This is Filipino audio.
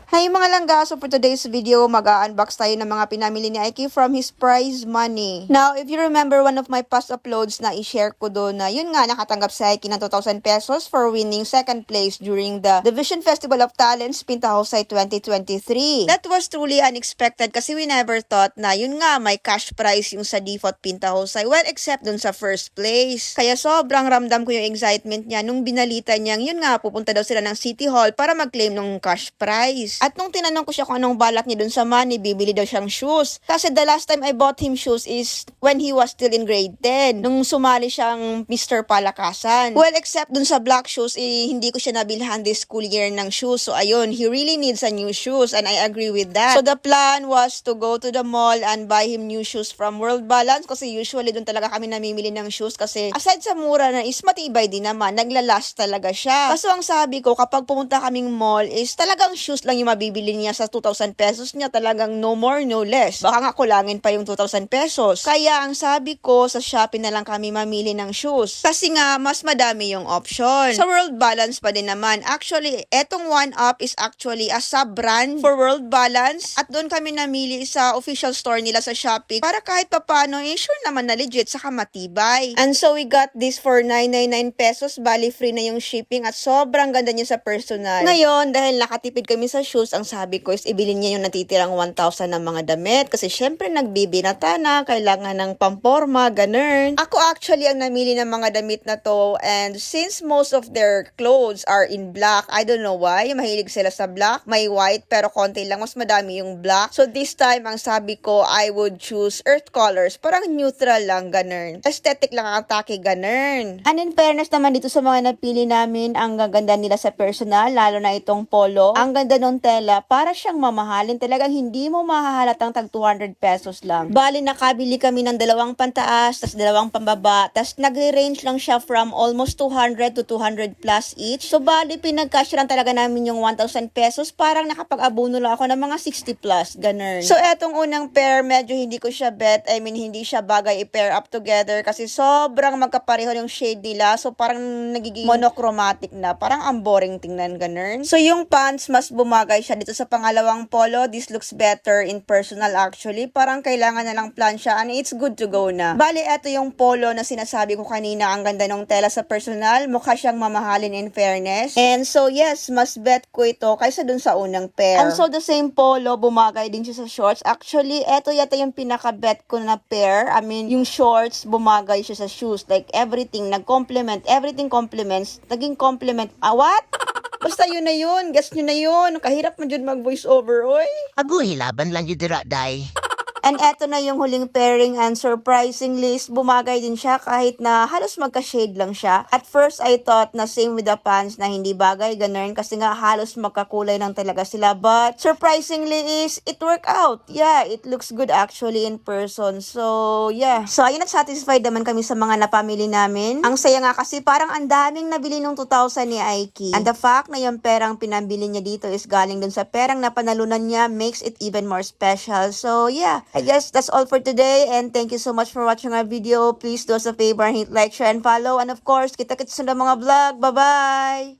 Hi mga langga, so for today's video, mag-unbox tayo ng mga pinamili ni Aiki from his prize money. Now, if you remember one of my past uploads na i-share ko doon na yun nga, nakatanggap si Aiki ng 2,000 pesos for winning second place during the Division Festival of Talents Pintahusay 2023. That was truly unexpected kasi we never thought na yun nga, may cash prize yung sa default Pintahusay. Well, except dun sa first place. Kaya sobrang ramdam ko yung excitement niya nung binalita niyang yun nga, pupunta daw sila ng City Hall para mag-claim ng cash prize. At nung tinanong ko siya kung anong balak niya dun sa money, bibili daw siyang shoes. Kasi the last time I bought him shoes is when he was still in grade 10. Nung sumali siyang Mr. Palakasan. Well, except dun sa black shoes, hindi ko siya nabilhan this school year ng shoes. So ayun, he really needs a new shoes and I agree with that. So the plan was to go to the mall and buy him new shoes from World Balance kasi usually dun talaga kami namimili ng shoes kasi aside sa mura na is matibay din naman, naglalast talaga siya. Kaso ang sabi ko, kapag pumunta kaming mall is talagang shoes lang yung mabibili niya sa 2,000 pesos niya, talagang no more, no less. Baka nga kulangin pa yung 2,000 pesos. Kaya ang sabi ko, sa Shopee na lang kami mamili ng shoes. Kasi nga, mas madami yung option. Sa World Balance pa din naman. Actually, etong 1UP is actually a sub-brand for World Balance. At doon kami namili sa official store nila sa Shopee para kahit papano, sure naman na legit saka matibay. And so we got this for 999 pesos. Bali, free na yung shipping at sobrang ganda niya sa personal. Ngayon, dahil nakatipid kami sa shoes, ang sabi ko is ibilin niya yung natitirang 1,000 ng mga damit kasi syempre nagbibinata na, kailangan ng pamporma, ganun. Ako actually ang namili ng mga damit na to and since most of their clothes are in black, I don't know why, mahilig sila sa black, may white pero konti lang, mas madami yung black. So this time, ang sabi ko, I would choose earth colors, parang neutral lang, ganun. Aesthetic lang ang atake, ganun. And in fairness naman dito sa mga napili namin, ang gaganda nila sa personal, lalo na itong polo. Ang ganda ng tela, para siyang mamahalin. Talagang hindi mo mahahalatang tag 200 pesos lang. Bali, nakabili kami ng dalawang pantaas, tas dalawang pambaba, tas nagre-range lang siya from almost 200 to 200 plus each. So, bali, pinag-cash lang talaga namin yung 1,000 pesos. Parang nakapag-abuno lang ako ng mga 60 plus, ganun. So, etong unang pair, medyo hindi ko siya bet. I mean, hindi siya bagay i-pair up together kasi sobrang magkapareho yung shade nila. So, parang nagiging monochromatic na. Parang ang boring tingnan, ganun. So, yung pants, mas bumagay siya dito sa pangalawang polo. This looks better in personal actually. Parang kailangan na lang plansya and it's good to go na. Bali, eto yung polo na sinasabi ko kanina. Ang ganda ng tela sa personal. Mukha siyang mamahalin in fairness. And so yes, mas bet ko ito kaysa dun sa unang pair. And so the same polo, bumagay din siya sa shorts. Actually, eto yata yung pinaka-bet ko na pair. I mean, yung shorts, bumagay siya sa shoes. Like everything, nag-complement. Everything complements. Naging complement. What? Basta yun na yun. Guess nyo na yun. Kahirap mo dyan mag-voice over, oy. Agoy, laban lang yun dira, day. And eto na yung huling pairing and surprisingly, bumagay din siya kahit na halos magka-shade lang siya. At first, I thought na same with the pants na hindi bagay, ganun, kasi nga halos magkakulay lang talaga sila. But surprisingly is, it worked out. Yeah, it looks good actually in person. So, yeah. So, ayun at satisfied naman kami sa mga napamili namin. Ang saya nga kasi parang ang daming nabili nung 2,000 ni Aiki. And the fact na yung perang pinambili niya dito is galing dun sa perang na panalunan niya makes it even more special. So, yeah. I guess that's all for today and thank you so much for watching our video. Please do us a favor and hit like, share, and follow. And of course, kita-kits sa mga vlog. Bye-bye!